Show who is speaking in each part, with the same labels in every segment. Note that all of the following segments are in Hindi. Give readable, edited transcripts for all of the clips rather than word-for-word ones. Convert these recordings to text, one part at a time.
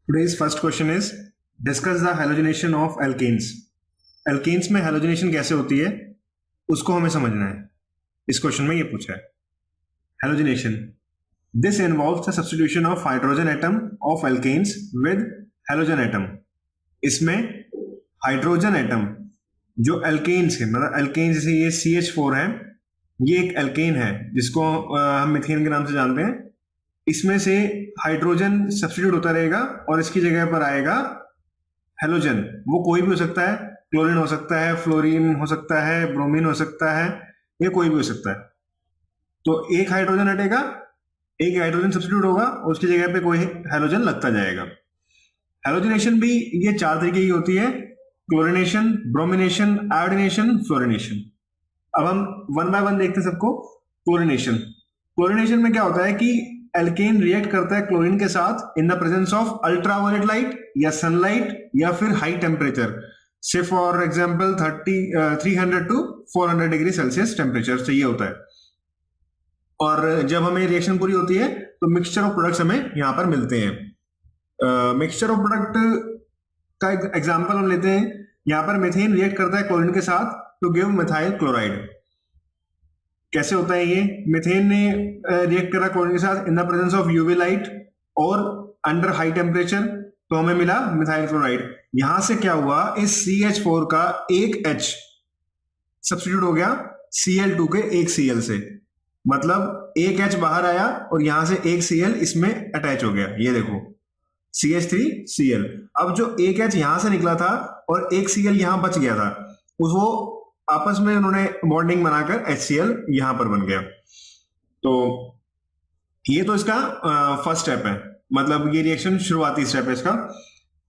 Speaker 1: Today's first question is discuss the halogenation of alkanes. Alkanes में halogenation कैसे होती है उसको हमें समझना है. इस क्वेश्चन में ये पूछा है. Halogenation. This involves the substitution of hydrogen atom of alkanes with halogen atom. इसमें हाइड्रोजन एटम जो एल्केन्स है, मतलब एल्केन जैसे ये CH4 है, ये एक एल्केन है जिसको हम मीथेन के नाम से जानते हैं. इसमें से हाइड्रोजन सब्स्टिट्यूट होता रहेगा और इसकी जगह पर आएगा हेलोजन. वो कोई भी हो सकता है, क्लोरीन हो सकता है, फ्लोरीन हो सकता है, ब्रोमीन हो सकता है, ये कोई भी हो सकता है. तो एक हाइड्रोजन हटेगा, एक हाइड्रोजन सब्स्टिट्यूट होगा और उसकी जगह पे कोई हेलोजन लगता जाएगा. हेलोजनेशन भी ये 4 तरीके की होती है: क्लोरिनेशन, ब्रोमिनेशन, आयोडीनेशन, फ्लोरिनेशन. अब हम वन बाय वन देखते हैं सबको. क्लोरिनेशन. क्लोरिनेशन में क्या होता है कि एल्केन रिएक्ट करता है क्लोरीन के साथ in the presence of ultraviolet light या सनलाइट या फिर हाई टेम्परेचर, से for example 300 to 400 degree Celsius temperature चाहिए होता है. और जब हमें रिएक्शन पूरी होती है तो मिक्सचर ऑफ प्रोडक्ट्स हमें यहां पर मिलते हैं. मिक्सचर ऑफ प्रोडक्ट का एग्जांपल हम लेते हैं. यहां पर मीथेन रिएक्ट करता है क्लोरीन के साथ टू गिव मिथाइल क्लोराइड. कैसे होता है ये? मीथेन ने रिएक्ट करा क्लोरीन के साथ in the presence of UV light और अंडर हाई टेम्परेचर, तो हमें मिला मिथाइल क्लोराइड. यहां से क्या हुआ, इस CH4 का एक H सब्स्टिट्यूट हो गया Cl2 के एक Cl से. मतलब एक H बाहर आया और यहां से एक Cl इसमें अटैच हो गया. ये देखो CH3Cl. अब जो एक H यहां से निकला था और एक Cl यहां बच गया था, उसको आपस में उन्होंने बॉन्डिंग बनाकर HCl यहां पर बन गया. तो ये तो इसका फर्स्ट स्टेप है, मतलब ये रिएक्शन शुरुआती स्टेप है इसका.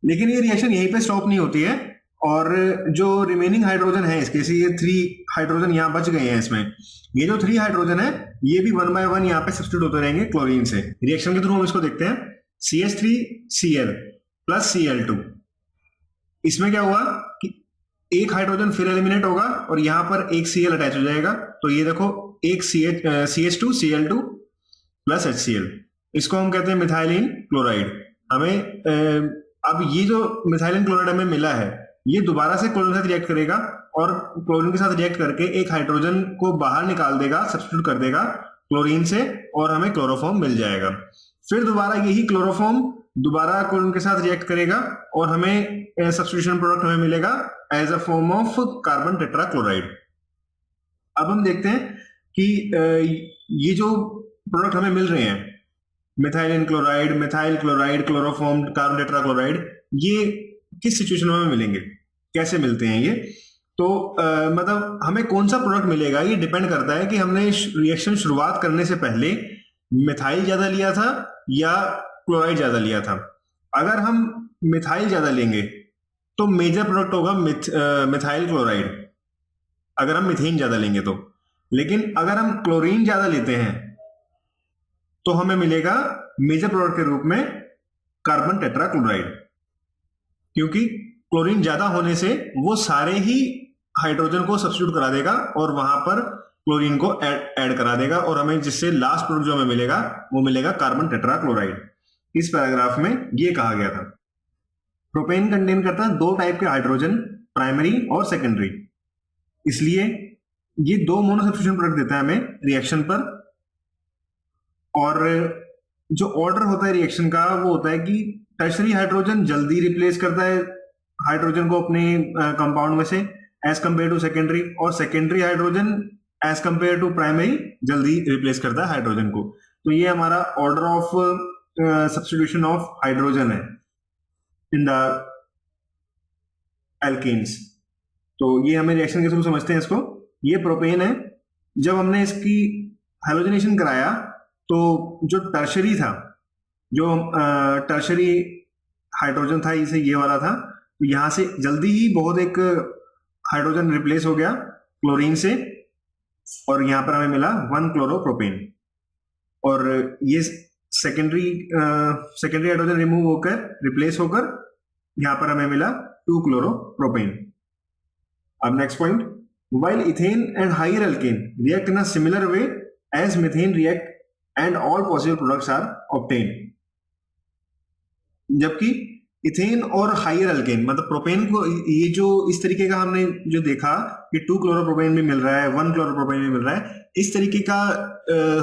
Speaker 1: लेकिन ये रिएक्शन यहीं पे स्टॉप नहीं होती है और जो रिमेनिंग हाइड्रोजन है इसके, से ये 3 हाइड्रोजन यहां बच गए हैं इसमें, ये जो 3 हाइड्रोजन है ये भी वन बाय वन यहाँ पे सब्स्टिट्यूट होते रहेंगे क्लोरीन से. रिएक्शन के थ्रू हम इसको देखते हैं. CH3Cl plus Cl2. इसमें क्या हुआ कि एक हाइड्रोजन फिर एलिमिनेट होगा और यहां पर एक Cl अटैच हो जाएगा. तो ये देखो एक CH2Cl2 प्लस HCl, इसको हम कहते हैं मिथाइलिन क्लोराइड. हमें अब ये जो मिथाइलिन क्लोराइड हमें मिला है ये दोबारा से क्लोरीन के साथ रिएक्ट करेगा और क्लोरीन के साथ रिएक्ट करके एक हाइड्रोजन को बाहर निकाल देगा, सब्स्टिट्यूट कर देगा क्लोरीन से और हमें क्लोरोफॉर्म मिल जाएगा. फिर दोबारा यही क्लोरोफॉर्म दोबारा क्लोरीन के साथ रिएक्ट करेगा और हमें सब्स्टिट्यूशन प्रोडक्ट हमें मिलेगा as a form of carbon tetrachloride. अब हम देखते हैं कि ये जो प्रोडक्ट हमें मिल रहे हैं, methylene chloride, methyl chloride, chloroform, carbon tetrachloride, ये किस सिचुएशन में मिलेंगे, कैसे मिलते हैं ये. तो मतलब हमें कौन सा प्रोडक्ट मिलेगा ये डिपेंड करता है कि हमने रिएक्शन शुरुआत करने से पहले मिथाइल ज्यादा लिया था या क्लोराइड ज्यादा लिया था. अगर हम मिथाइल ज्यादा लेंगे तो मेजर प्रोडक्ट होगा मिथाइल क्लोराइड, अगर हम मिथेन ज्यादा लेंगे तो. लेकिन अगर हम क्लोरीन ज्यादा लेते हैं तो हमें मिलेगा मेजर प्रोडक्ट के रूप में कार्बन टेट्राक्लोराइड, क्योंकि क्लोरीन ज्यादा होने से वो सारे ही हाइड्रोजन को सब्स्टिट्यूट करा देगा और वहां पर क्लोरीन को ऐड करा देगा और हमें जिससे लास्ट प्रोडक्ट जो हमें मिलेगा वो मिलेगा कार्बन टेट्राक्लोराइड. इस पैराग्राफ में ये कहा गया था. प्रोपेन कंटेन करता है 2 टाइप के हाइड्रोजन, प्राइमरी और सेकेंडरी. इसलिए ये 2 मोनो सब्स्टिट्यूशन प्रोडक्ट देता है हमें रिएक्शन पर. और जो ऑर्डर होता है रिएक्शन का वो होता है कि टर्शरी हाइड्रोजन जल्दी रिप्लेस करता है हाइड्रोजन को अपने कंपाउंड में से एज कंपेयर टू सेकेंडरी, और secondary hydrogen as compare to primary जल्दी रिप्लेस करता है हाइड्रोजन को. तो ये हमारा order of substitution of hydrogen है इन द एल्केन्स. तो ये हमें रिएक्शन के थ्रू समझते हैं इसको. ये प्रोपेन है. जब हमने इसकी हैलोजनेशन कराया तो जो टर्शरी था, जो टर्शरी हाइड्रोजन था, इसे ये वाला था, तो यहां से जल्दी ही बहुत एक हाइड्रोजन रिप्लेस हो गया क्लोरीन से और यहां पर हमें मिला 1 क्लोरोप्रोपेन. और ये सेकेंडरी हाइड्रोजन रिमूव होकर रिप्लेस होकर यहां पर हमें मिला 2 क्लोरोप्रोपेन. अब next point, while ethane and higher alkane react in a similar way as methane react and all possible products are obtained. जबकि इथेन और हायर अल्केन मतलब प्रोपेन को, ये जो इस तरीके का हमने जो देखा कि 2 क्लोरोप्रोपेन भी मिल रहा है, 1 क्लोरोप्रोपेन भी मिल रहा है, इस तरीके का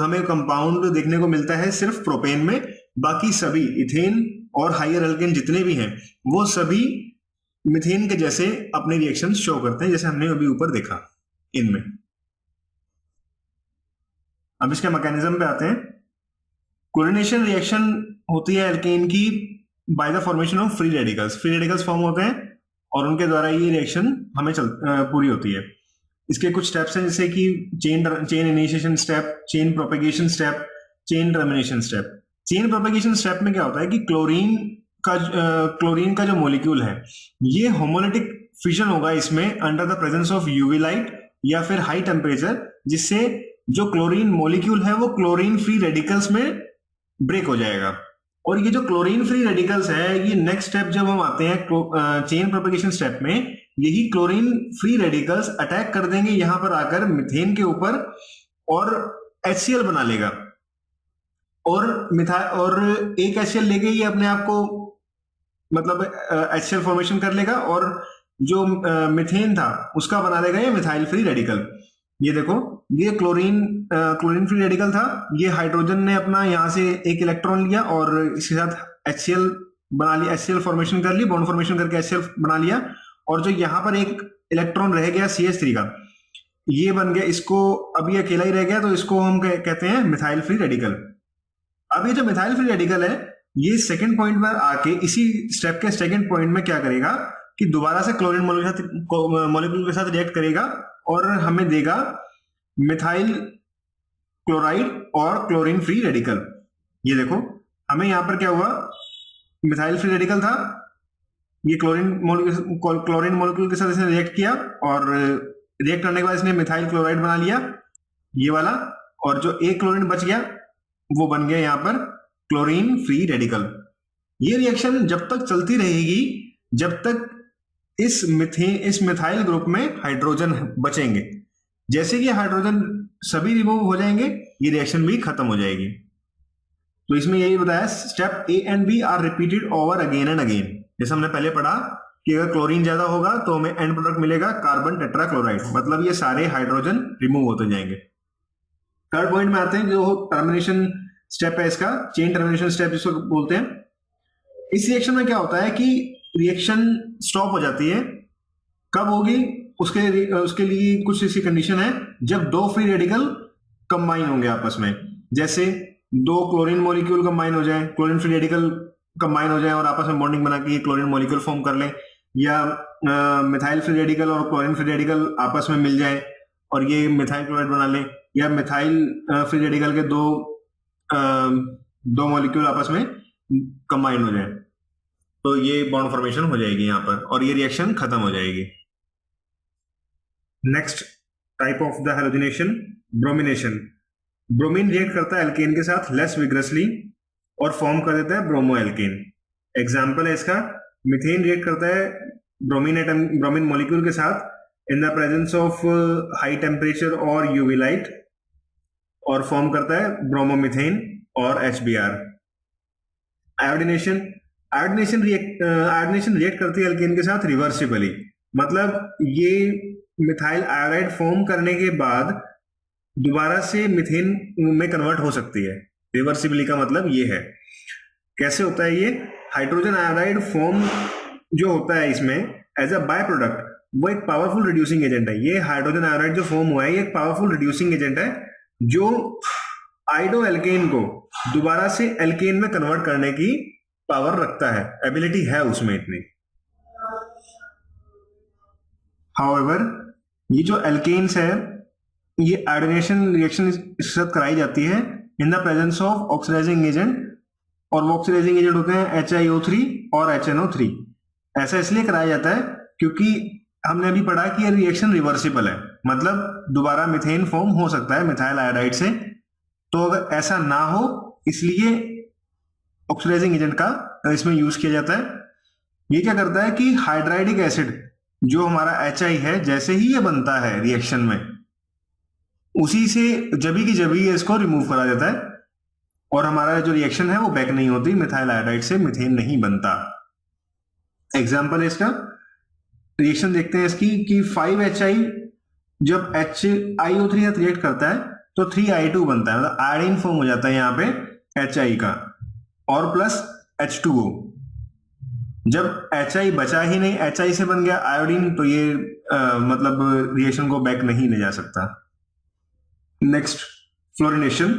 Speaker 1: हमें कंपाउंड देखने को मिलता है सिर्फ प्रोपेन में। बाकी सभी इथेन और हायर अल्केन जितने भी हैं वो सभी मिथेन के जैसे अपने रिएक्शन शो करते हैं, जैसे हमने अभी ऊपर देखा इनमें। अब इसके मैकेनिज्म पे आते हैं। क्लोरीनेशन रिएक्शन होती है एल्केन की by the formation of free radicals. Free radicals form होते हैं और उनके द्वारा ये रिएक्शन हमें पूरी होती है। इसके कुछ स्टेप्स हैं जैसे कि chain initiation step, chain propagation step, chain termination step. Chain propagation step में क्या होता है कि क्लोरीन का जो मॉलिक्यूल है ये होमोलिटिक फिशन होगा इसमें under the presence of UV light या फिर हाई टेम्परेचर, जिससे जो क्लोरीन मॉलिक्यूल है वो क्लोरीन फ्री रेडिकल्स में ब्रेक हो जाएगा। और ये जो क्लोरीन फ्री रेडिकल्स है, ये नेक्स्ट स्टेप जब हम आते हैं चेन प्रोपेगेशन स्टेप में, यही क्लोरीन फ्री रेडिकल्स अटैक कर देंगे यहां पर आकर मिथेन के ऊपर और HCl बना लेगा। और एक HCl लेके ये अपने आप को मतलब HCl फॉर्मेशन कर लेगा और जो मिथेन था उसका बना देगा ये मिथाइल फ्री रेडिकल। ये देखो, ये क्लोरीन फ्री रेडिकल था, ये हाइड्रोजन ने अपना यहाँ से एक इलेक्ट्रॉन लिया और इसके साथ HCl बना लिया, HCl फॉर्मेशन कर ली, बॉन्ड फॉर्मेशन करके HCl बना लिया। और जो यहाँ पर एक इलेक्ट्रॉन रह गया CH3 का, ये बन गया, इसको अब ये अकेला ही रह गया तो इसको हम कहते हैं मिथाइल फ्री रेडिकल। अब ये जो मिथाइल फ्री रेडिकल है ये सेकंड पॉइंट पर आके इसी स्टेप के सेकंड पॉइंट में क्या करेगा कि दोबारा से क्लोरीन मॉलिक्यूल के साथ रिएक्ट करेगा और हमें देगा मिथाइल क्लोराइड और क्लोरीन फ्री रेडिकल। ये देखो, हमें यहां पर क्या हुआ, मिथाइल फ्री रेडिकल था, ये क्लोरीन मॉलिक्यूल के साथ इसने रिएक्ट किया और रिएक्ट करने के बाद इसने मिथाइल क्लोराइड बना लिया, ये वाला, और जो एक क्लोरीन बच गया वो बन गया यहां पर क्लोरीन फ्री रेडिकल। ये रिएक्शन जब तक चलती रहेगी जब तक इस मिथाइल ग्रुप में हाइड्रोजन बचेंगे। जैसे कि हाइड्रोजन सभी रिमूव हो जाएंगे ये रिएक्शन भी खत्म हो जाएगी। तो इसमें यही बताया, step A and B are repeated over again and again. जैसे हमने पहले पढ़ा कि अगर क्लोरीन ज्यादा होगा तो हमें एंड प्रोडक्ट मिलेगा कार्बन टेट्राक्लोराइड, मतलब ये सारे हाइड्रोजन रिमूव होते जाएंगे। थर्ड पॉइंट में आते हैं, जो टर्मिनेशन स्टेप है इसका, चेन टर्मिनेशन स्टेप जिसको बोलते हैं। इस रिएक्शन में क्या होता है कि रिएक्शन स्टॉप हो जाती है। कब होगी, उसके लिए कुछ ऐसी कंडीशन है जब दो फ्री रेडिकल कंबाइन होंगे आपस में। जैसे दो क्लोरीन मॉलिक्यूल कंबाइन हो जाए, क्लोरीन फ्री रेडिकल कंबाइन हो जाए और आपस में बॉन्डिंग बना के क्लोरीन मॉलिक्यूल फॉर्म कर लें, या मिथाइल फ्री रेडिकल और क्लोरीन फ्री रेडिकल आपस में मिल जाए और ये मिथाइल क्लोराइड बना लें, या मिथाइल फ्री रेडिकल के दो मॉलिक्यूल आपस में कंबाइन हो जाए, तो ये बॉन्ड फॉर्मेशन हो जाएगी यहाँ पर और ये रिएक्शन खत्म हो जाएगी। Next type of the halogenation, bromination. Bromine react करता है एल्केन के साथ लेस विग्रसली और फॉर्म कर देता है ब्रोमो एल्केन। एग्जाम्पल है इसका, मिथेन रिएक्ट करता है ब्रोमीन मॉलिक्यूल के साथ in the presence of high temperature और यूवी लाइट और फॉर्म करता है ब्रोमोमिथेन और HBr। आयोडीनेशन रिएक्ट करती है एल्केन के साथ रिवर्सिबली, मतलब ये मिथाइल आयोडाइड फॉर्म करने के बाद दोबारा से मिथेन में कन्वर्ट हो सकती है। रिवर्सिबली का मतलब ये है। कैसे होता है ये, हाइड्रोजन आयोडाइड फॉर्म जो होता है इसमें एज अ बाय प्रोडक्ट, वो एक पावरफुल रिड्यूसिंग एजेंट है। ये हाइड्रोजन आयोडाइड जो फॉर्म हुआ है ये एक पावरफुल रिड्यूसिंग एजेंट है जो आइडो एल्केन को दोबारा से एल्केन में कन्वर्ट करने की पावर रखता है, एबिलिटी है उसमें इतनी। हाउएवर ये जो एल्केन्स है ये आयोडीनेशन रिएक्शन इसके साथ कराई जाती है in the presence of oxidising agent, और वो ऑक्सीडाइजिंग एजेंट होते हैं HiO3 और HNO3। ऐसा इसलिए कराया जाता है क्योंकि हमने अभी पढ़ा कि ये रिएक्शन रिवर्सिबल है, मतलब दोबारा मिथेन फॉर्म हो सकता है मिथाइल आयोडाइड से। तो अगर ऐसा ना हो इसलिए ऑक्सीडाइजिंग एजेंट का इसमें यूज किया जाता है। ये क्या करता है कि हाइड्राइडिक एसिड जो हमारा HI है, जैसे ही ये बनता है रिएक्शन में, उसी से जबी की जबी इसको रिमूव करा जाता है और हमारा जो रिएक्शन है वो बैक नहीं होती, मिथाइल आयोडाइड से मीथेन नहीं बनता। एग्जाम्पल है इसका, रिएक्शन देखते हैं इसकी कि 5HI जब HiO3 साथ रिएक्ट करता है तो 3I2 बनता है, मतलब आयोडीन फॉर्म हो जाता है यहाँ पे HI का, और प्लस H2O। जब HI बचा ही नहीं, HI से बन गया आयोडीन, तो ये मतलब रिएक्शन को बैक नहीं ले जा सकता। Next, florination.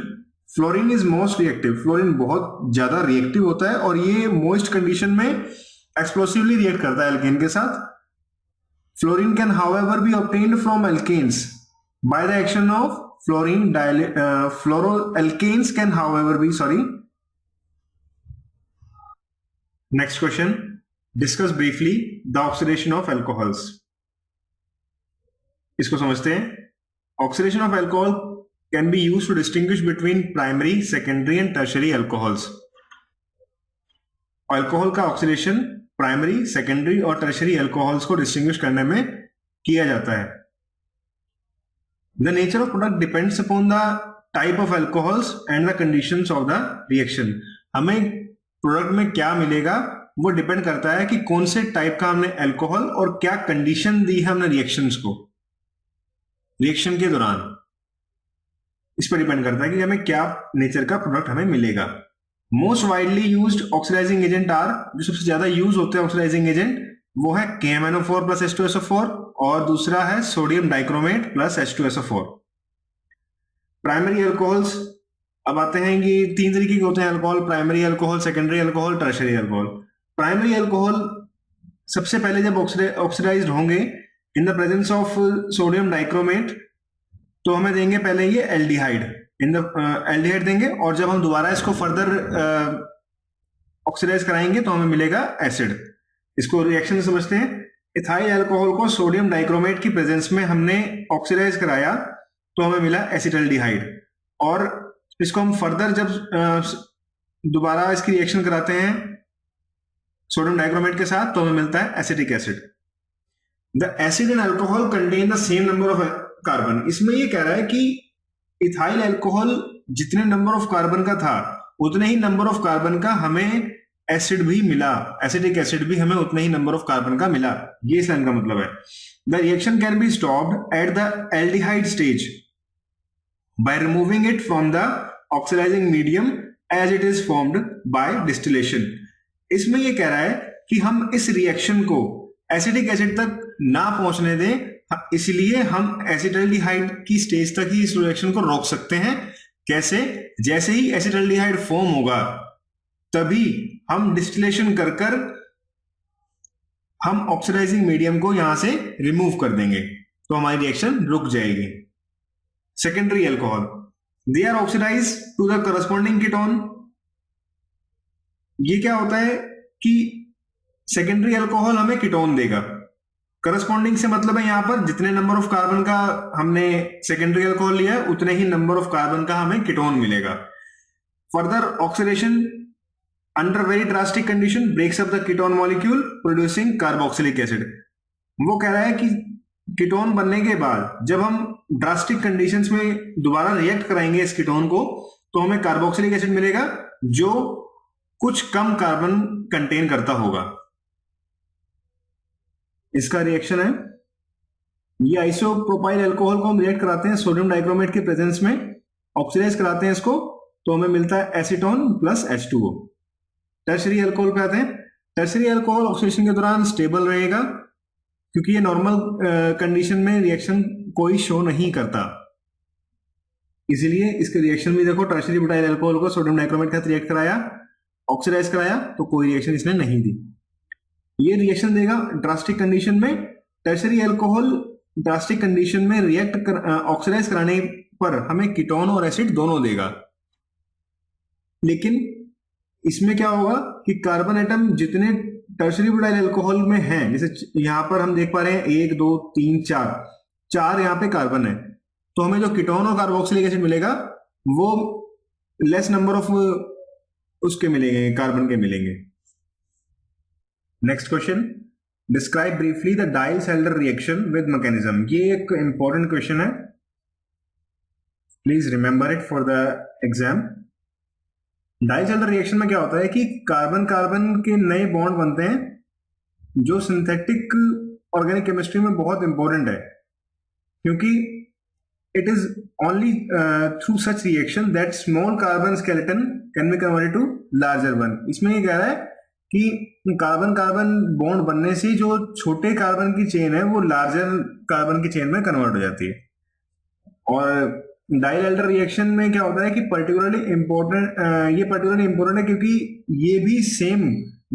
Speaker 1: Fluorine is most reactive. Fluorine बहुत ज्यादा रिएक्टिव होता है और ये मोइस्ट कंडीशन में एक्सप्लोसिवली रिएक्ट करता है एल्केन के साथ। Fluorine can however be obtained from alkanes by the action of fluorine fluoroalkanes can however be next question, discuss briefly the oxidation of alcohols. इसको समझते हैं। Oxidation of alcohol can be used to distinguish between primary, secondary and tertiary alcohols. Alcohol का ऑक्सीडेशन प्राइमरी, सेकेंडरी और टर्शियरी अल्कोहल्स को डिस्टिंग्विश करने में किया जाता है। The nature of product depends upon the type of alcohols and the conditions of the reaction. हमें प्रोडक्ट में क्या मिलेगा वो डिपेंड करता है कि कौन से टाइप का हमने अल्कोहल और क्या कंडीशन दी है हमने रिएक्शंस को, रिएक्शन के दौरान। इस पर डिपेंड करता है कि हमें क्या नेचर का प्रोडक्ट हमें मिलेगा। Most widely used oxidising agent are, जो सबसे ज्यादा यूज होते हैं ऑक्सीडाइजिंग एजेंट, वो है KMnO4 प्लस H2SO4 और दूसरा है sodium dichromate plus H2SO4। Primary alcohols, अब आते हैं कि 3 तरीके के होते हैं alcohol, primary alcohol, secondary alcohol, tertiary alcohol. Primary alcohol सबसे पहले जब ऑक्सीडाइज्ड होंगे इन the presence of sodium dichromate तो हमें देंगे पहले ये एल्डिहाइड, एल्डिहाइड देंगे, और जब हम दोबारा इसको फर्दर ऑक्सीडाइज कराएंगे तो हमें मिलेगा एसिड। इसको रिएक्शन समझते हैं। इथाइल अल्कोहल को सोडियम डाइक्रोमेट की प्रेजेंस में हमने ऑक्सीडाइज कराया तो हमें मिला एसिटल्डिहाइड, और इसको हम फर्दर जब दोबारा इसकी रिएक्शन कराते हैं सोडियम डाइक्रोमेट के साथ तो हमें मिलता है acetic acid. The acid and alcohol contain the same number of carbon. इसमें ये कह रहा है कि इथाइल अल्कोहल जितने नंबर ऑफ कार्बन का था उतने ही नंबर ऑफ कार्बन का हमें एसिड भी मिला, एसिटिक एसिड भी हमें उतने ही नंबर ऑफ कार्बन का मिला। ये इस लाइन का मतलब है। The reaction can be stopped at the aldehyde stage by removing it from the oxidising medium as it is formed by distillation. इसमें ये कह रहा है कि हम इस रिएक्शन को एसिटिक एसिड तक ना पहुंचने दें, इसलिए हम एसिटल्डिहाइड की स्टेज तक ही इस रिएक्शन को रोक सकते हैं। कैसे? जैसे ही एसिटल्डिहाइड फॉर्म होगा तभी हम डिस्टिलेशन कर कर हम ऑक्सीडाइजिंग मीडियम को यहां से रिमूव कर देंगे तो हमारी रिएक्शन रुक जाएगी। Secondary alcohol, they are oxidise to the corresponding ketone. ये क्या होता है कि सेकेंडरी अल्कोहल हमें कीटोन देगा। करस्पॉन्डिंग से मतलब है यहां पर जितने नंबर ऑफ कार्बन का हमने सेकेंडरी अल्कोहल लिया है उतने ही नंबर ऑफ कार्बन का हमें कीटोन मिलेगा। Further oxidation under very drastic condition breaks up the ketone molecule producing carboxylic acid. वो कह रहा है कि कीटोन बनने के बाद जब हम ड्रास्टिक कंडीशंस में दोबारा रिएक्ट कराएंगे इस कीटोन को तो हमें कार्बोक्सिलिक एसिड मिलेगा जो कुछ कम कार्बन कंटेन करता होगा। इसका रिएक्शन है, ये आइसोप्रोपाइल अल्कोहल को हम रिएक्ट कराते हैं सोडियम डाइक्रोमेट के प्रेजेंस में, ऑक्सीडाइज कराते हैं इसको तो हमें मिलता है acetone plus H2O। Tertiary alcohol पे आते हैं। टर्शियरी अल्कोहल ऑक्सीडेशन के दौरान स्टेबल रहेगा क्योंकि ये नॉर्मल कंडीशन में रिएक्शन कोई शो नहीं करता, इसीलिए इसके रिएक्शन भी देखो, टर्शियरी ब्यूटाइल अल्कोहल को सोडियम डाइक्रोमेट के साथ रिएक्ट कराया, ऑक्सीडाइज कराया तो कोई रिएक्शन इसने नहीं दी। ये रिएक्शन देगा ड्रास्टिक कंडीशन में। टर्शियरी अल्कोहल ड्रास्टिक कंडीशन में रिएक्ट ऑक्सीडाइज कराने पर हमें कीटोन और एसिड दोनों देगा, लेकिन इसमें क्या होगा कि कार्बन एटम जितने टर्शियरी ब्यूटाइल अल्कोहल में हैं, जैसे यहां पर हम देख पा रहे हैं 1 2 3 4 यहां पे कार्बन है, तो हमें जो कीटोन और कार्बोक्सिलिक एसिड मिलेगा वो लेस नंबर ऑफ उसके मिलेंगे, कार्बन के मिलेंगे। Next question, describe briefly the Diels Alder reaction with mechanism. ये एक इंपॉर्टेंट क्वेश्चन है, please remember it for the exam. Diels Alder reaction में क्या होता है कि कार्बन कार्बन के नए बॉन्ड बनते हैं जो सिंथेटिक ऑर्गेनिक केमिस्ट्री में बहुत इंपॉर्टेंट है, क्योंकि it is only through such reaction that small carbon skeleton can be converted to larger one. इसमें ये कह रहा है कि कार्बन कार्बन बॉन्ड बनने से जो छोटे कार्बन की चेन है वो लार्जर कार्बन की चेन में कन्वर्ट हो जाती है। और डाइलेटर रिएक्शन में क्या होता है कि पर्टिकुलरली इंपॉर्टेंट है क्योंकि ये भी सेम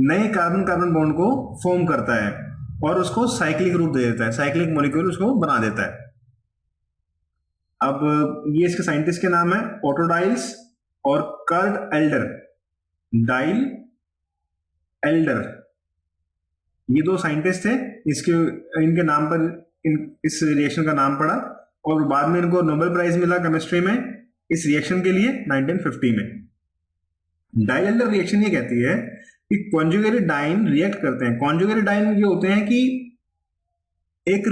Speaker 1: नए कार्बन कार्बन बॉन्ड को फॉर्म करता है और उसको साइक्लिक रूप दे देता है, साइक्लिक मॉलिक्यूल उसको बना देता है। अब ये इसके साइंटिस्ट के नाम है ऑटो डाइल्स और कर्ट एल्डर। डाइल एल्डर ये दो साइंटिस्ट थे, इनके नाम पर इस रिएक्शन का नाम पड़ा और बाद में इनको नोबेल प्राइज मिला केमिस्ट्री में इस रिएक्शन के लिए 1950 में। डाइल एल्डर रिएक्शन ये कहती है कि कॉन्जुगेटेड डाइन रिएक्ट करते हैं। कॉन्जुगेटेड डाइन ये होते हैं कि एक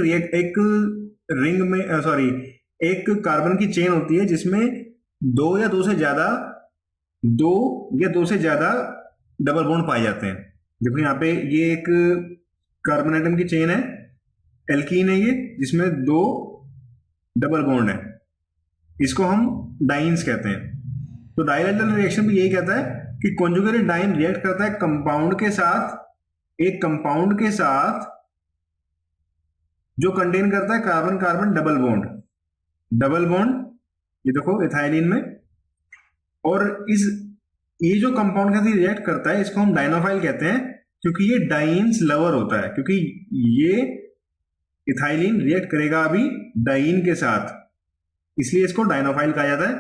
Speaker 1: कार्बन की चेन होती है जिसमें दो या दो से ज्यादा डबल बॉन्ड पाए जाते हैं। देखो यहाँ पे ये एक कार्बन एटम की चेन है, एल्कीन है ये, जिसमें दो डबल बॉन्ड है, इसको हम डाइन्स कहते हैं। तो डाइलेटर रिएक्शन भी यही कहता है कि कॉन्जुगेटेड डाइन रिएक्ट करता है एक कंपाउंड के साथ जो कंटेन करता है कार्बन कार्बन डबल बॉन्ड। ये देखो इथाइलिन में, और ये जो कंपाउंड के साथ रिएक्ट करता है इसको हम डाइनोफाइल कहते हैं, क्योंकि ये डाइन्स लवर होता है, क्योंकि ये इथाइलिन रिएक्ट करेगा अभी डाइन के साथ, इसलिए इसको डाइनोफाइल कहा जाता है।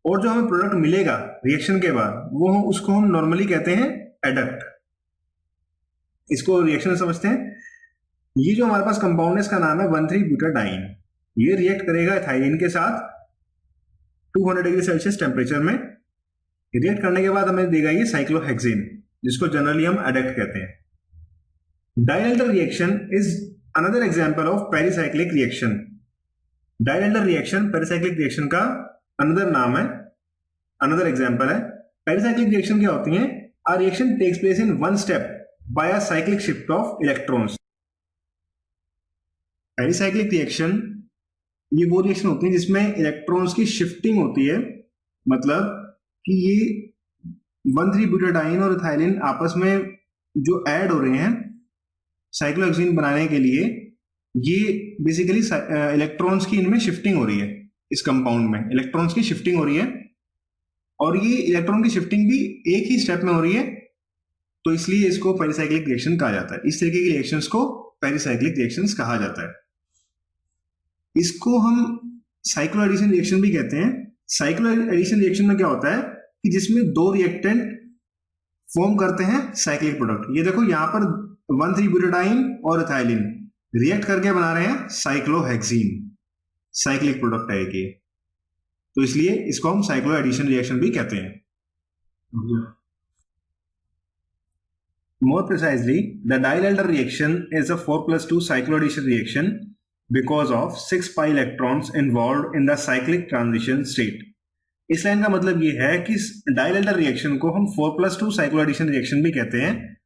Speaker 1: और जो हमें प्रोडक्ट मिलेगा रिएक्शन के बाद उसको हम नॉर्मली कहते हैं एडक्ट। इसको रिएक्शन समझते हैं। ये जो हमारे पास कंपाउंड है इसका नाम है 1,3-ब्यूटाडाइन। ये रिएक्ट करेगा इथाइलिन के साथ 200 डिग्री सेल्सियस टेम्परेचर में। रिएक्ट करने के बाद हमें देगा ये साइक्लोहेक्सेन, जिसको जनरली हम एडक्ट कहते हैं। Diels Alder reaction is another example of pericyclic reaction. Diels Alder reaction pericyclic reaction का अनदर नाम है, अनदर एग्जांपल है। पेरिसाइक्लिक रिएक्शन क्या होती है? A reaction takes place in one step by a cyclic shift of electrons. Pericyclic reaction ये वो रिएक्शन होती है जिसमें इलेक्ट्रॉन्स की शिफ्टिंग होती है, मतलब कि ये 1,3-ब्यूटाडाइन और इथाइलिन आपस में जो ऐड हो रहे हैं साइक्लोहेक्सेन बनाने के लिए, ये बेसिकली इलेक्ट्रॉन्स की इनमें शिफ्टिंग हो रही है। इस कंपाउंड में इलेक्ट्रॉन्स की शिफ्टिंग हो रही है, और ये इलेक्ट्रॉन की शिफ्टिंग भी एक ही स्टेप में हो रही है, तो इसलिए इसको पेरिसाइक्लिक रिएक्शन कहा जाता है। इस तरीके की रिएक्शंस को पेरिसाइक्लिक रिएक्शंस कहा जाता है। इसको हम साइक्लो एडिशन रिएक्शन भी कहते हैं। साइक्लो एडिशन रिएक्शन में क्या होता है कि जिसमें दो रिएक्टेंट फॉर्म करते हैं साइक्लिक प्रोडक्ट। ये देखो यहाँ पर 1,3-ब्यूटाडाइन और इथाइलिन रिएक्ट करके बना रहे हैं साइक्लोहेक्सीन, साइक्लिक प्रोडक्ट है ये, तो इसलिए इसको हम साइक्लो एडिशन रिएक्शन भी कहते हैं। More precisely, the Dieldar reaction is a 4+2 cycloaddition reaction because of 6 pi electrons involved in the cyclic transition state. इस लाइन का मतलब ये है कि डाइलेटर रिएक्शन को हम 4+2 साइक्लोएडिशन रिएक्शन भी कहते हैं।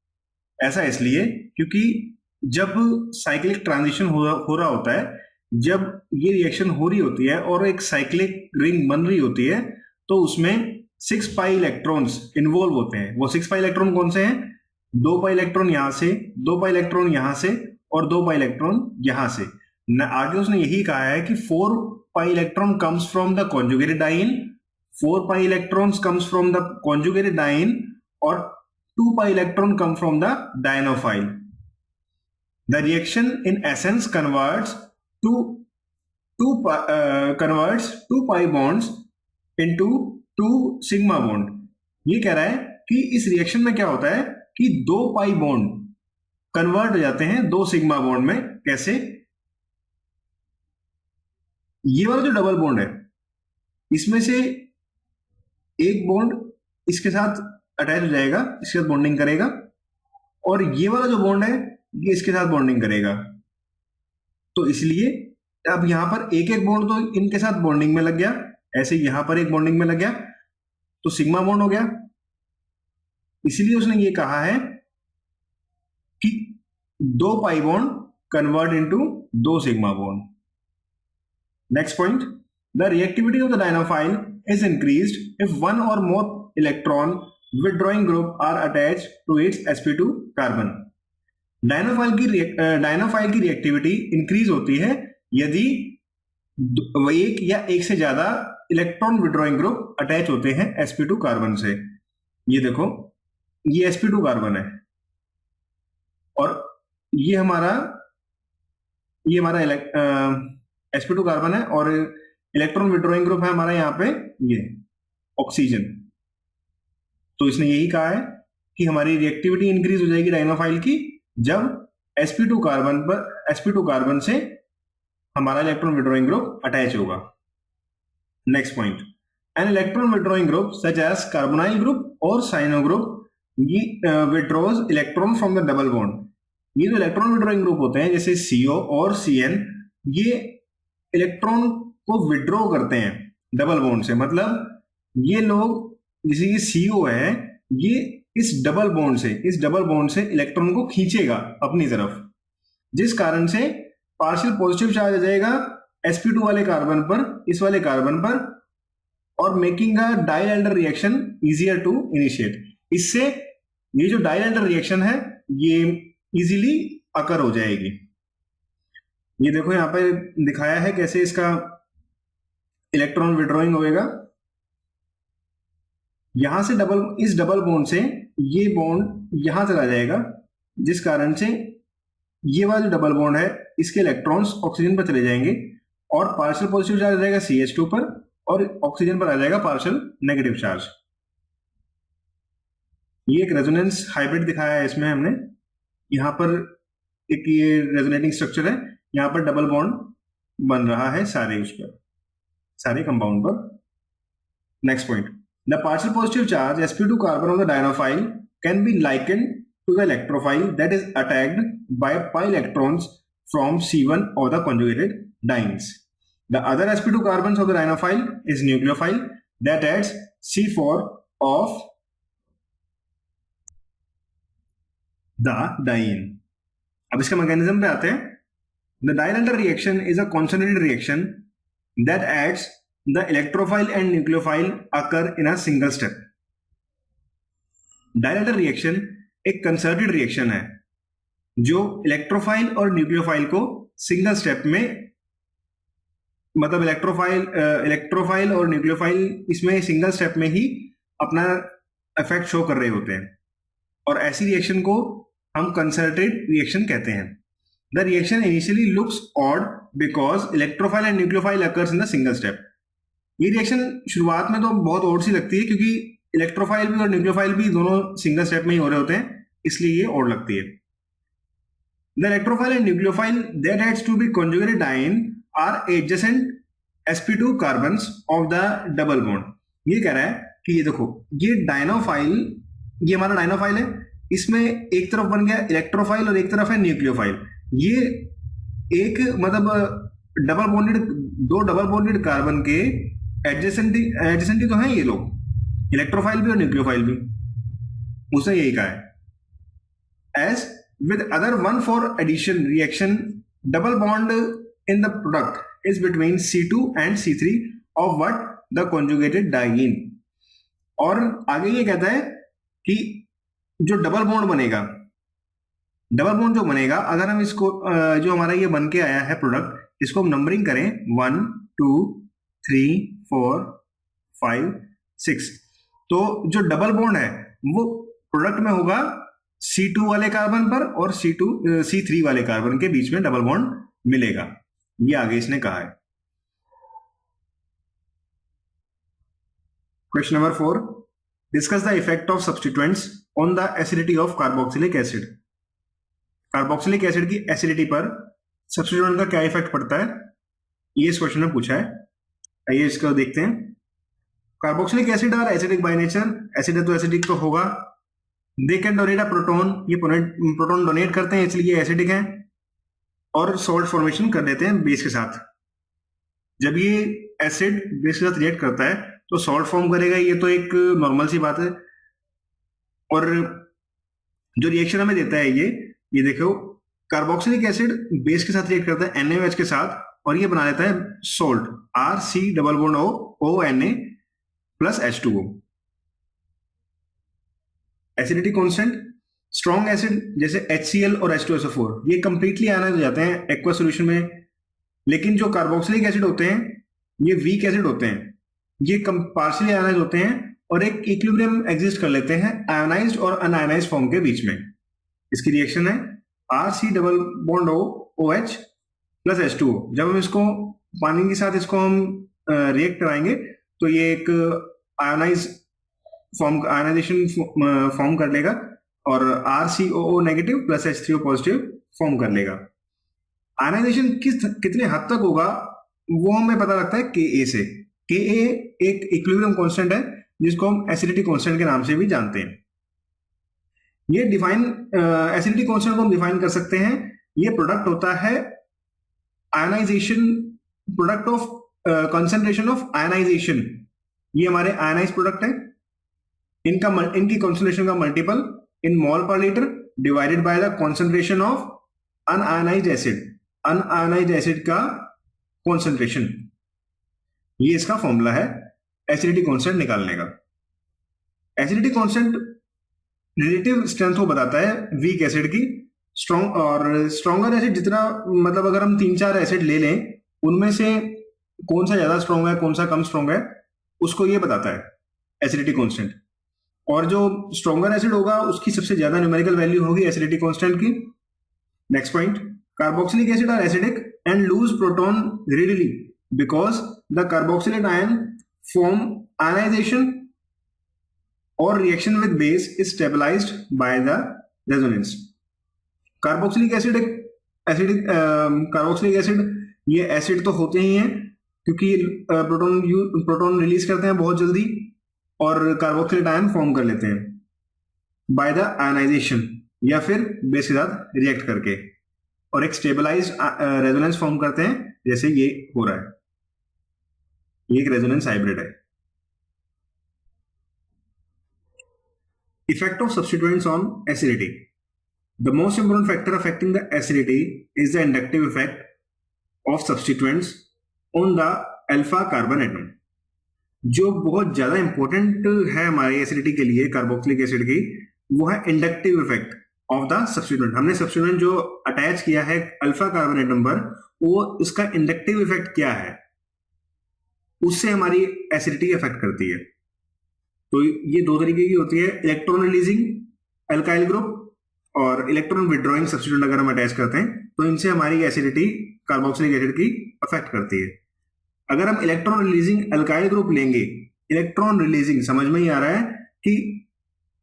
Speaker 1: ऐसा इसलिए क्योंकि जब साइक्लिक ट्रांजिशन हो रहा होता है, जब ये रिएक्शन हो रही होती है और एक साइक्लिक रिंग बन रही होती है, तो उसमें 6 पाई इलेक्ट्रॉन्स इन्वॉल्व होते हैं। वो 6 पाई इलेक्ट्रॉन कौन से हैं? 2 पाई इलेक्ट्रॉन यहां से, 2 पाई इलेक्ट्रॉन यहां से और 2 पाई इलेक्ट्रॉन यहां से। आगे उसने यही कहा है कि 4 pi electron comes from the conjugated diene, 4 pi electrons comes from the conjugated diene, और 2 pi electron come from the dienophile. The reaction in essence converts 2 pi bonds into 2 sigma bond. ये कह रहा है कि इस रिएक्शन में क्या होता है कि 2 pi bond कन्वर्ट हो जाते हैं 2 सिग्मा बॉन्ड में। कैसे? ये वाला जो डबल बॉन्ड है, इसमें से एक बॉन्ड इसके साथ अटैच हो जाएगा, इसके साथ बॉन्डिंग करेगा, और ये वाला जो बॉन्ड है ये इसके साथ बॉन्डिंग करेगा। तो इसलिए अब यहां पर एक एक बॉन्ड तो इनके साथ बॉन्डिंग में लग गया, ऐसे यहां पर एक बॉन्डिंग में लग गया, तो सिग्मा बॉन्ड हो गया। इसीलिए उसने ये कहा है कि 2 pi bond convert into 2 sigma bond. Next point, the reactivity of the dienophile is increased if one or more electron withdrawing group are attached to its sp2 carbon. Dienophile की रिएक्टिविटी इंक्रीज होती है यदि एक या एक से ज्यादा इलेक्ट्रॉन विड्रॉइंग ग्रुप अटैच होते हैं sp2 कार्बन से. ये देखो, ये sp2 कार्बन है और ये हमारा sp2 कार्बन है और इलेक्ट्रॉन विड्रॉइंग ग्रुप है हमारा यहाँ पे ये ऑक्सीजन. तो इसने यही कहा है कि हमारी रिएक्टिविटी इंक्रीज हो जाएगी डायनोफाइल की जब sp2 कार्बन से हमारा इलेक्ट्रॉन विड्रॉइंग ग्रुप अटैच होगा. Next point, an electron withdrawing group such as carbonyl group और cyano group withdraws electron from the double bond. ये जो इलेक्ट्रॉन विड्रॉइंग ग्रुप होते हैं जैसे CO और CN, ये इलेक्ट्रॉन को विड्रॉ करते हैं डबल बॉन्ड से. मतलब ये लोग, जैसे ये CO है, ये इस डबल बॉन्ड से इलेक्ट्रॉन को खींचेगा अपनी तरफ, जिस कारण से पार्शियल पॉजिटिव चार्ज आ जाएगा sp2 वाले कार्बन पर, इस वाले कार्बन पर, और making a dihedral reaction easier to initiate. इससे ये जो डाइहेड्रल रिएक्शन है ये इजीली अकर हो जाएगी. ये देखो यहां पे दिखाया है कैसे इसका इलेक्ट्रॉन विड्रॉइंग होएगा. यहां से इस डबल बॉन्ड से ये बॉन्ड यहां चला जाएगा, जिस कारण से ये वाला जो डबल बॉन्ड है इसके इलेक्ट्रॉन्स ऑक्सीजन पर चले जाएंगे और पार्शियल पॉजिटिव चार्ज आ जाएगा CH2 पर और ऑक्सीजन पर आ जाएगा पार्शियल नेगेटिव चार्ज. ये एक रेजोनेंस हाइब्रिड दिखाया है इसमें हमने. यहाँ पर एक ये रेजोनेटिंग स्ट्रक्चर है, यहाँ पर डबल बॉन्ड बन रहा है सारे कंपाउंड पर. Next point, the partial positive charge sp2 carbon of the dienophile can be likened to the electrophile that is attacked by pi electrons from C1 of the conjugated dienes. The other sp2 carbons of the dienophile is nucleophile that adds C4 of the diene. अब इसका मैकेनिज्म पे आते हैं. The dilator reaction is a concentrated reaction that adds the electrophile and nucleophile occur in a single step. Dilator reaction एक कंसर्टेड रिएक्शन है जो इलेक्ट्रोफाइल और न्यूक्लियोफाइल को सिंगल स्टेप में, मतलब इलेक्ट्रोफाइल और न्यूक्लियोफाइल इसमें सिंगल स्टेप में ही अपना इफेक्ट शो कर रहे होते हैं, और ऐसी रिएक्शन को हम कंसर्टेड रिएक्शन कहते हैं. The reaction initially looks odd because electrophile and nucleophile occurs in the single step. ये रिएक्शन शुरुआत में तो बहुत ऑड सी लगती है क्योंकि इलेक्ट्रोफाइल भी और न्यूक्लियोफाइल भी दोनों सिंगल स्टेप में ही हो रहे होते हैं, इसलिए ये और लगती है. The electrophile and nucleophile that has to be conjugated diene are adjacent sp2 carbons of the double bond. ये कह रहा है कि ये देखो, ये डायनोफाइल, ये हमारा डायनोफाइल है, इसमें एक तरफ बन गया इलेक्ट्रोफाइल और एक तरफ है न्यूक्लियोफाइल. ये एक मतलब दो डबल बॉन्डेड कार्बन के एडजेसेंटी तो है ये लोग, इलेक्ट्रोफाइल भी और न्यूक्लियोफाइल भी. उसने यही कहा है. As with other 1,4 addition reaction, double bond in the product is between C2 and C3 of what the conjugated diene. और आगे ये कहता है कि जो डबल बॉन्ड जो बनेगा, अगर हम इसको जो हमारा ये बन के आया है प्रोडक्ट, इसको हम नंबरिंग करें 1 2 3 4 5 6, तो जो डबल बॉन्ड है वो प्रोडक्ट में होगा C2 वाले कार्बन पर और C3 वाले कार्बन के बीच में डबल बॉन्ड मिलेगा. ये आगे इसने कहा है. Question number 4, discuss the effect of substituents on the acidity of carboxylic acid. Carboxylic acid की एसिडिटी पर सब्स्टिट्यूएंट का क्या इफेक्ट पड़ता है, ये इस क्वेश्चन में पूछा है. आइए इसको देखते हैं. Carboxylic acid are acidic by nature. Acid है तो एसिडिक तो होगा. They can donate a proton. ये प्रोटोन डोनेट करते हैं इसलिए एसिडिक है और सॉल्ट फॉर्मेशन कर देते हैं बेस के साथ. जब ये एसिड बेस के साथ रिएक्ट करता है तो सॉल्ट फॉर्म करेगा, ये तो एक नॉर्मल सी बात है. और जो रिएक्शन हमें देता है ये देखो, कार्बोक्सिलिक एसिड बेस के साथ रिएक्ट करता है NaOH के साथ और ये बना लेता है salt RC double bond O Na plus H2O। Acidity constant, strong acid जैसे HCl और H2SO4 ये कंप्लीटली आयनाइज हो जाते हैं एक्वा सॉल्यूशन में, लेकिन जो कार्बोक्सिलिक एसिड होते हैं ये वीक एसिड होते हैं, ये पार्शियली आयनाइज होते हैं और एक इक्विलिब्रियम एग्जिस्ट कर लेते हैं आयोनाइज्ड और अनआयोनाइज्ड फॉर्म के बीच में। इसकी रिएक्शन है RC double bond OH plus H2O। जब हम इसको पानी के साथ इसको हम रिएक्ट कराएंगे तो ये एक आयोनाइजेशन फॉर्म कर लेगा और RCOO negative plus H3O positive form कर लेगा। आयोनाइजेशन कितने हद तक होगा वो हमें पता लगता है Ka से। Ka एक इक्विलिब्रियम कांस्टेंट है जिसको हम एसिडिटी कांस्टेंट के नाम से भी जानते हैं। ये एसिडिटी कांस्टेंट को हम डिफाइन कर सकते हैं, ये प्रोडक्ट होता है ionisation, product of concentration of ionisation. ये हमारे आयनाइज प्रोडक्ट है, इनकी कंसंट्रेशन का मल्टीपल इन मोल पर litre divided by the concentration of un-ionised acid, un-ionised acid का कंसंट्रेशन। ये इसका फॉर्मूला है एसिडिटी कांस्टेंट निकालने का। एसिडिटी कांस्टेंट रिलेटिव स्ट्रेंथ को बताता है वीक एसिड की। स्ट्रॉन्ग और स्ट्रॉन्गर एसिड जितना, मतलब अगर हम 3-4 एसिड ले लें उनमें से कौन सा ज्यादा स्ट्रॉन्ग है कौन सा कम स्ट्रॉन्ग है उसको ये बताता है एसिडिटी कांस्टेंट। और जो स्ट्रॉन्गर एसिड होगा उसकी सबसे ज्यादा न्यूमेरिकल वैल्यू होगी एसिडिटी कांस्टेंट की। Next point, carboxylic acid are acidic and lose proton readily because the carboxylate ion form ionization or reaction with base is stabilized by the resonance। Carboxylic acid ये एसिड तो होते ही हैं क्योंकि प्रोटॉन रिलीज करते हैं बहुत जल्दी और कार्बोक्सिलेट आयन फॉर्म कर लेते हैं बाय द आयनाइजेशन या फिर बेस के साथ रिएक्ट करके, और एक स्टेबलाइज्ड रेजोनेंस फॉर्म करते हैं जैसे ये हो रहा है। ये एक रेजोनेंस हाइब्रिड है। Effect of substituents on acidity. The most important factor affecting the acidity is the inductive effect of substituents on the alpha carbon atom। जो बहुत ज्यादा इंपॉर्टेंट है हमारी एसिडिटी के लिए कार्बोक्सिलिक एसिड की, वो है inductive effect of the substituent. हमने सब्स्टिट्यूएंट जो अटैच किया है अल्फा कार्बन एटम पर, वो इसका इंडक्टिव इफेक्ट क्या है, उससे हमारी एसिडिटी इफेक्ट करती है। तो ये दो तरीके की होती है, इलेक्ट्रॉन रिलीजिंग अल्काइल ग्रुप और इलेक्ट्रॉन विड्रॉइंग सब्स्टिट्यूएंट अगर हम अटैच करते हैं तो इनसे हमारी एसिडिटी कार्बोक्सिलिक एसिड की अफेक्ट करती है। अगर हम इलेक्ट्रॉन रिलीजिंग अल्काइल ग्रुप लेंगे, इलेक्ट्रॉन रिलीजिंग समझ में ही आ रहा है कि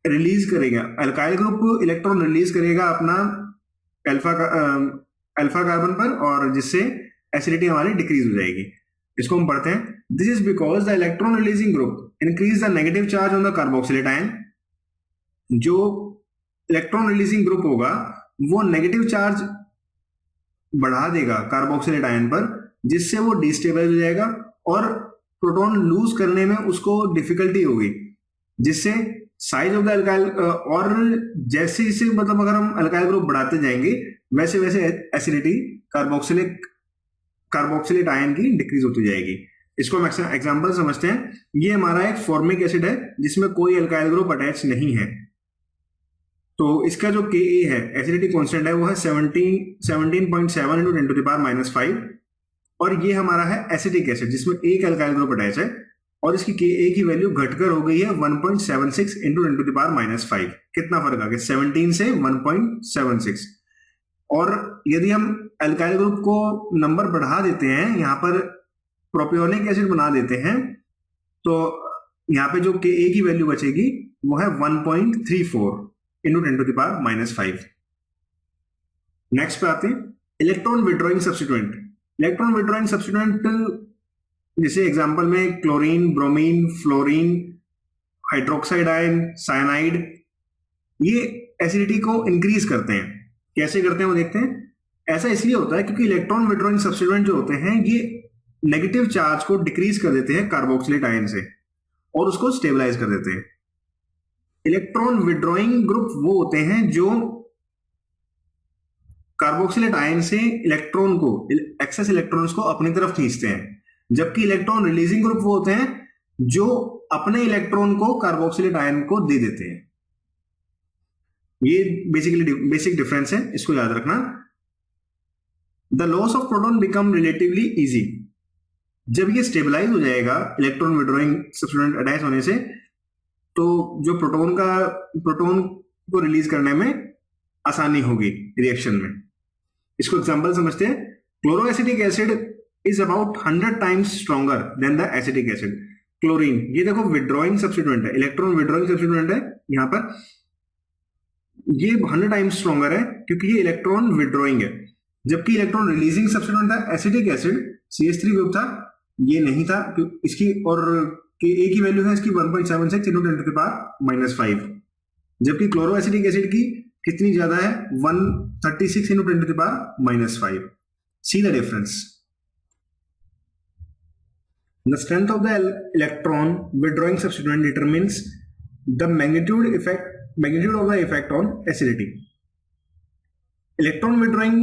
Speaker 1: रिलीज करेगा, अल्काइल ग्रुप इलेक्ट्रॉन रिलीज करेगा अपना अल्फा कार्बन पर और जिससे एसिडिटी हमारी डिक्रीज हो जाएगी। इसको हम पढ़ते हैं, this is because the electron releasing group increase the negative charge on the carboxylate ion. जो इलेक्ट्रॉन रिलीजिंग ग्रुप होगा वो नेगेटिव चार्ज बढ़ा देगा कार्बोक्सिलेट आयन पर, जिससे वो डिस्टेबलाइज हो जाएगा और प्रोटॉन लूज करने में उसको डिफिकल्टी होगी, जिससे साइज ऑफ द अल्काइल और जैसे जैसे मतलब अगर हम अल्काइल ग्रुप बढ़ाते जाएंगे वैसे वैसे एसिडिटी कार्बोक्सिलेट आयन की डिक्रीज होती जाएगी। इसको हम एग्जांपल समझते हैं। ये हमारा एक फॉर्मिक एसिड है जिसमें कोई अल्काइल ग्रुप अटैच नहीं है, तो इसका जो Ka है एसिडिटी कांस्टेंट है वो है 17.7 into 10 to the power -5, और ये हमारा है एसिटिक एसिड जिसमें एक अल्काइल ग्रुप अटैच है और इसकी Ka की वैल्यू घटकर हो गई है 1.76 into 10 to the power -5। कितना फर्क आ गया, 17 से 1.76। और यदि हम अल्काइल ग्रुप को नंबर बढ़ा देते हैं, यहाँ पर प्रोपियोनिक एसिड बना देते हैं, तो यहाँ पे जो Ka की वैल्यू बचेगी वो है 1.34 into 10 to the power -5। Next पे आते हैं electron withdrawing substituent. Electron withdrawing substituent जैसे एग्जांपल में chlorine, bromine, fluorine, hydroxide ion, cyanide, ये एसिडिटी को इंक्रीज करते हैं। कैसे करते हैं वो देखते हैं। ऐसा इसलिए होता है क्योंकि इलेक्ट्रॉन विड्रॉइंग सब्स्टिट्यूएंट जो होते हैं ये नेगेटिव चार्ज को डिक्रीज कर देते हैं कार्बोक्सिलेट आयन से और उसको स्टेबलाइज कर देते हैं। इलेक्ट्रॉन विड्रॉइंग ग्रुप वो होते हैं जो कार्बोक्सिलेट आयन से इलेक्ट्रॉन को, एक्सेस इलेक्ट्रॉन्स को अपनी तरफ खींचते हैं, जबकि इलेक्ट्रॉन रिलीजिंग ग्रुप वो होते हैं जो अपने इलेक्ट्रॉन को कार्बोक्सिलेट आयन को दे देते हैं। ये बेसिकली बेसिक डिफरेंस है, इसको याद रखना। The loss of proton become relatively easy. जब ये स्टेबलाइज हो जाएगा इलेक्ट्रॉन विड्रॉइंग सब्स्टिट्यूएंट अटैच होने से, तो जो प्रोटॉन को रिलीज करने में आसानी होगी रिएक्शन में। इसको एग्जांपल समझते हैं। Chloroacetic acid is about 100 times stronger than the acetic acid. Chlorine, ये देखो विड्रॉइंग सब्स्टिट्यूएंट है, इलेक्ट्रॉन विड्रॉइंग सब्स्टिट्यूएंट है, यहाँ पर ये 100 टाइम्स स्ट्रॉन्गर है क्योंकि ये इलेक्ट्रॉन विड्रॉइंग है, जबकि इलेक्ट्रॉन रिलीजिंग सब्स्टिट्यूएंट था एसिटिक एसिड, CH3 ग्रुप था, ये नहीं था। इसकी और ए की वैल्यू है इसकी 1.76 × 10⁻⁵, जबकि क्लोरोएसिटिक एसिड की कितनी ज्यादा है, 136 × 10⁻⁵। See the difference. The strength of the electron withdrawing substituent determines the magnitude of the effect on acidity. Electron withdrawing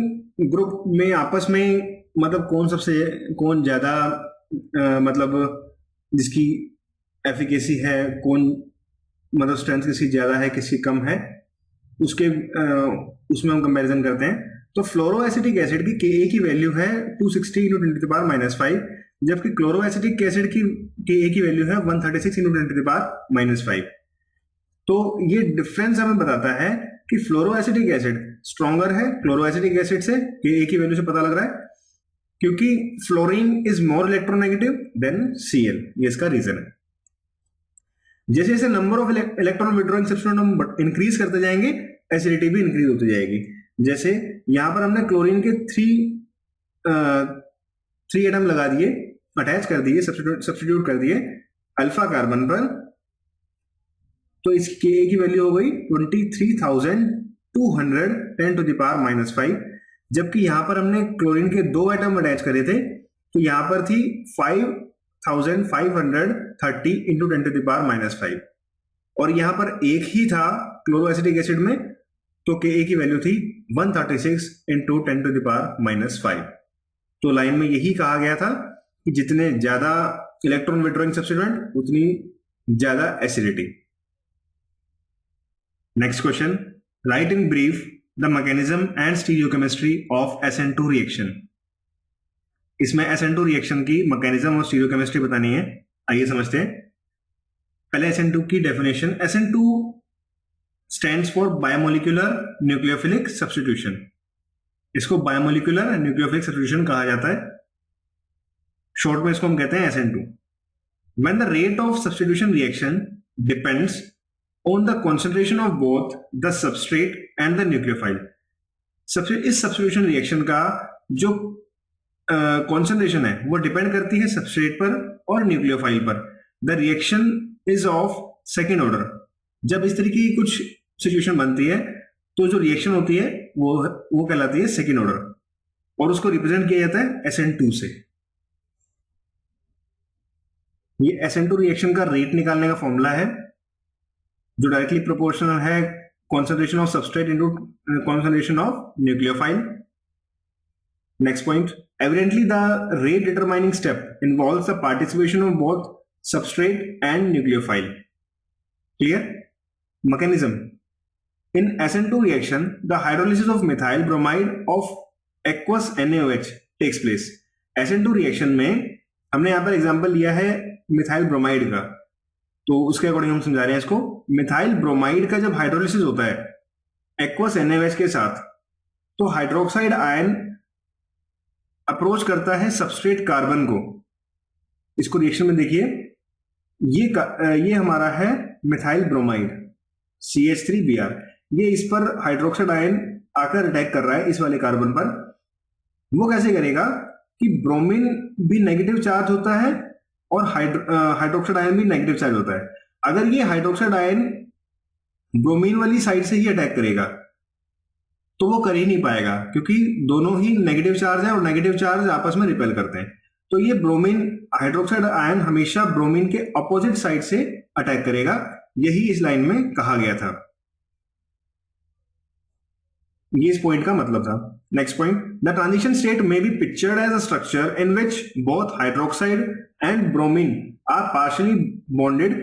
Speaker 1: group में आपस में मतलब कौन ज्यादा मतलब जिसकी एफिकेसी है, कौन मतलब स्ट्रेंथ किसकी ज्यादा है किसकी कम है, उसमें हम कंपैरिजन करते हैं। तो फ्लोरोएसिटिक एसिड की Ka की वैल्यू है 260 × 10⁻⁵, जबकि क्लोरोएसिटिक एसिड की Ka की वैल्यू है 136 × 10⁻⁵। तो ये डिफरेंस हमें बताता है कि फ्लोरोएसिटिक एसिड स्ट्रॉन्गर है क्लोरोएसिटिक एसिड से, Ka की वैल्यू से पता लग रहा है, क्योंकि fluorine is more electronegative than Cl। ये इसका रीजन है। जैसे जैसे number of electron withdrawing substituent हम इंक्रीज करते जाएंगे, एसिडिटी भी इंक्रीज होती जाएगी। जैसे यहां पर हमने क्लोरीन के 3 एटम लगा दिए, अटैच कर दिए, सब्स्टिट्यूट कर दिए अल्फा कार्बन पर, तो इस Ka की वैल्यू हो गई 23,200 10⁻⁵, जबकि यहां पर हमने क्लोरीन के 2 एटम अटैच करे थे, तो यहां पर थी 5,530 × 10⁻⁵, और यहां पर एक ही था क्लोरोएसिटिक एसिड में, तो Ka की वैल्यू थी 136 × 10⁻⁵। तो लाइन में यही कहा गया था कि जितने ज्यादा इलेक्ट्रॉन विड्रॉइंग सब्स्टिट्यूएंट उतनी ज्यादा acidity. Next question, right in brief the mechanism and stereochemistry of SN2 reaction. इसमें SN2 रिएक्शन की मैकेनिज्म और स्टीरियोकेमिस्ट्री बतानी है। आइए समझते हैं। पहले SN2 की definition. SN2 stands for biomolecular nucleophilic substitution. इसको बायोमोलिकुलर न्यूक्लियोफिलिक सब्स्टिट्यूशन कहा जाता है, शॉर्ट में इसको हम कहते हैं SN2। When the rate of substitution reaction depends on the concentration of both the substrate and the nucleophile। इस सब्स्टिट्यूशन रिएक्शन का जो कॉन्सेंट्रेशन है वो डिपेंड करती है सबस्ट्रेट पर और न्यूक्लियोफाइल पर। The reaction is of second order. जब इस तरीके की कुछ सिचुएशन बनती है तो जो रिएक्शन होती है वो कहलाती है सेकेंड ऑर्डर, और उसको रिप्रेजेंट किया जाता है SN2 से। ये SN2 रिएक्शन का रेट निकालने का फॉर्मूला है जो डायरेक्टली प्रोपोर्शनल है concentration of substrate into concentration of nucleophile। Next point, evidently the rate determining step involves the participation of both substrate and nucleophile। Clear? Mechanism: in SN2 reaction, the hydrolysis of methyl bromide of aqueous NaOH takes place। SN2 reaction में हमने यहाँ पर एग्जाम्पल लिया है मिथाइल ब्रोमाइड का, तो उसके अकॉर्डिंग हम समझा रहे हैं इसको। मिथाइल ब्रोमाइड का जब हाइड्रोलिसिस होता है एक्वस NaOH के साथ, तो हाइड्रोक्साइड आयन अप्रोच करता है सबस्ट्रेट कार्बन को। इसको रिएक्शन में देखिए, ये हमारा है मिथाइल ब्रोमाइड CH3Br। ये इस पर हाइड्रोक्साइड आयन आकर अटैक कर रहा है इस वाले कार्बन पर। वो कैसे करेगा कि ब्रोमीन भी नेगेटिव चार्ज होता है और हाइड्रोक्साइड आयन भी नेगेटिव चार्ज होता है। अगर ये हाइड्रोक्साइड आयन ब्रोमीन वाली साइड से ही अटैक करेगा तो वो कर ही नहीं पाएगा, क्योंकि दोनों ही नेगेटिव चार्ज है और नेगेटिव चार्ज आपस में रिपेल करते हैं। तो ये ब्रोमीन हाइड्रोक्साइड आयन हमेशा ब्रोमीन के अपोजिट साइड से अटैक करेगा, यही इस लाइन में कहा गया था, ये इस पॉइंट का मतलब था। Next point, the transition state में be pictured as a structure in which both hydroxide and bromine are partially bonded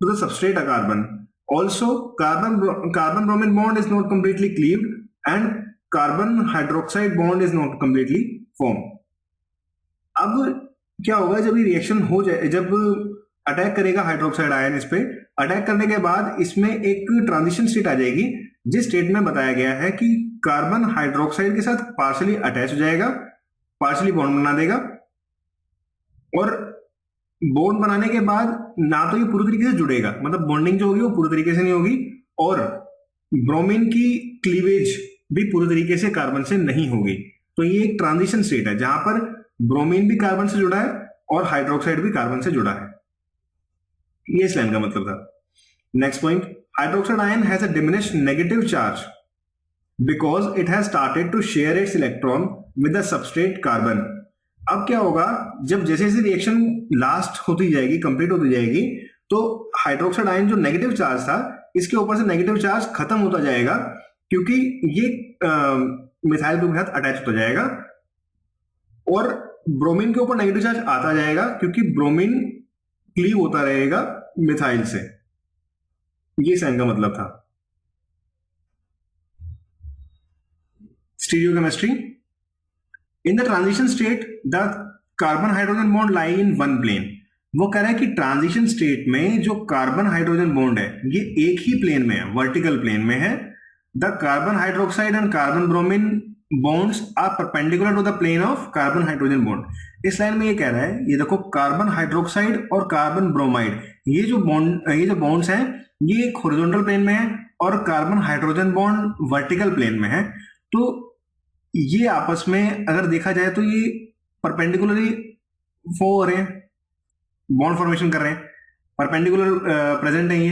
Speaker 1: to the substrate carbon. Also carbon bromine bond is not completely cleaved and carbon hydroxide bond is not completely form. अब क्या होगा जब ये रिएक्शन हो जाए, जब अटैक करेगा हाइड्रोक्साइड आयन इस पे, अटैक करने के बाद इसमें एक ट्रांजिशन स्टेट आ जाएगी, जिस स्टेट में बताया गया है कि कार्बन हाइड्रोक्साइड के साथ पार्शियली अटैच हो जाएगा, पार्शियली बॉन्ड बना देगा, और बॉन्ड बनाने के बाद ना तो ये पूरी तरीके से जुड़ेगा, मतलब बॉन्डिंग जो होगी वो पूरी तरीके से नहीं होगी, और ब्रोमीन की क्लीवेज भी पूरी तरीके से कार्बन से नहीं होगी। तो ये एक ट्रांजिशन स्टेट है जहां पर ब्रोमीन भी कार्बन से जुड़ा है और हाइड्रोक्साइड भी कार्बन से जुड़ा है। ये इस लाइन का मतलब था। Next point, hydroxide ion has a diminished negative charge because it has started to share its electron with the substrate carbon. अब क्या होगा, जब जैसे जैसे रिएक्शन लास्ट होती जाएगी, कंप्लीट होती जाएगी, तो हाइड्रोक्साइड आयन जो नेगेटिव चार्ज था, इसके ऊपर से नेगेटिव चार्ज खत्म होता जाएगा, क्योंकि ये मिथाइल ग्रुप के साथ अटैच होता जाएगा, और ब्रोमीन के ऊपर नेगेटिव चार्ज आता जाएगा, क्योंकि ब्रोमीन क्लीव होता रहेगा मिथाइल से। ये साइन का मतलब था। Stereochemistry, in the transition state the carbon hydrogen bond lie in one plane. वो कह रहा है कि ट्रांजिशन स्टेट में जो कार्बन हाइड्रोजन बॉन्ड है ये एक ही प्लेन में है, वर्टिकल प्लेन में है। The carbon hydroxide and carbon bromine bonds are perpendicular to the plane of carbon hydrogen bond. इस लाइन में ये कह रहा है, ये देखो कार्बन हाइड्रोक्साइड और कार्बन ब्रोमाइड, ये जो बॉन्ड्स हैं ये एक हॉरिजॉन्टल प्लेन में है और carbon hydrogen bond vertical plane में है। तो ये आपस में अगर देखा जाए तो ये परपेंडिकुलरली हो रहे हैं, बॉन्ड फॉर्मेशन कर रहे हैं, परपेंडिकुलर प्रेजेंट है, ये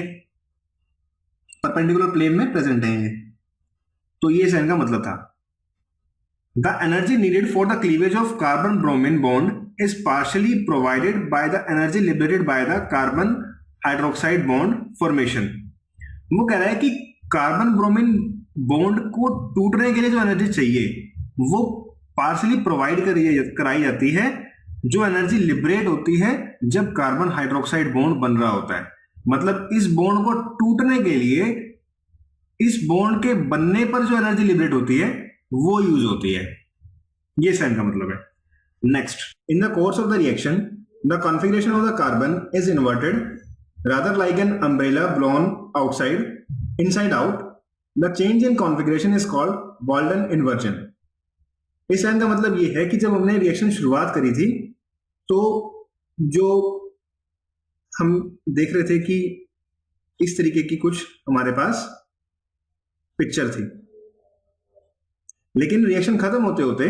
Speaker 1: परपेंडिकुलर प्लेन में प्रेजेंट है ये। तो ये साइन का मतलब था। The energy needed for the cleavage of carbon-bromine bond is partially provided by the energy liberated by the carbon hydroxide bond formation। वो कह रहा है कि कार्बन ब्रोमीन बॉन्ड को टूटने के लिए जो एनर्जी चाहिए वो पार्शली प्रोवाइड कराई जाती है, जो एनर्जी लिबरेट होती है जब कार्बन हाइड्रोक्साइड बॉन्ड बन रहा होता है। मतलब इस बॉन्ड को टूटने के लिए, इस बॉन्ड के बनने पर जो एनर्जी लिबरेट होती है वो यूज होती है। ये साइन का मतलब है। Next, in the course of the reaction the configuration of the carbon is inverted rather like an umbrella blown outside inside out. The change in configuration is called Walden inversion. इस लाइन का मतलब ये है कि जब हमने रिएक्शन शुरुआत करी थी तो जो हम देख रहे थे कि इस तरीके की कुछ हमारे पास पिक्चर थी, लेकिन रिएक्शन खत्म होते होते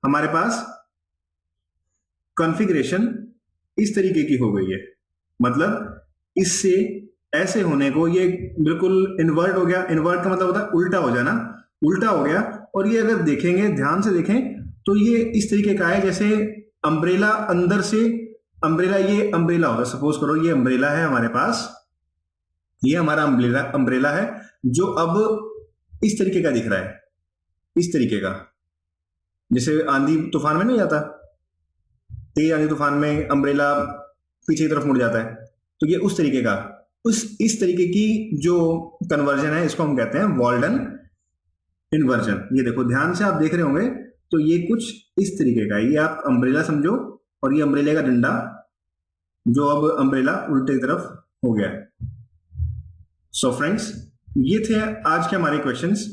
Speaker 1: हमारे पास कॉन्फ़िगरेशन इस तरीके की हो गई है। मतलब इससे ऐसे होने को ये बिल्कुल इन्वर्ट हो गया। इन्वर्ट का मतलब होता है उल्टा हो जाना, उल्टा हो गया। और ये अगर देखेंगे, ध्यान से देखें तो ये इस तरीके का है जैसे अम्ब्रेला अंदर से, अम्ब्रेला, ये अम्ब्रेला होगा, सपोज करो ये अम्ब्रेला है हमारे पास, ये हमारा अम्ब्रेला है जो अब इस तरीके का दिख रहा है, इस तरीके का, जैसे आंधी तूफान में नहीं जाता, तेज आंधी तूफान में अम्ब्रेला पीछे की तरफ मुड़ जाता है, तो ये उस तरीके का, इस तरीके की जो कन्वर्जन है इसको हम कहते हैं वॉल्डन इन्वर्जन। ये देखो ध्यान से आप देख रहे होंगे तो ये कुछ इस तरीके का है। ये आप अम्ब्रेला समझो और ये अम्ब्रेला का डंडा जो अब अम्ब्रेला उल्टे की तरफ हो गया है। सो फ्रेंड्स, ये थे आज के हमारे क्वेश्चंस।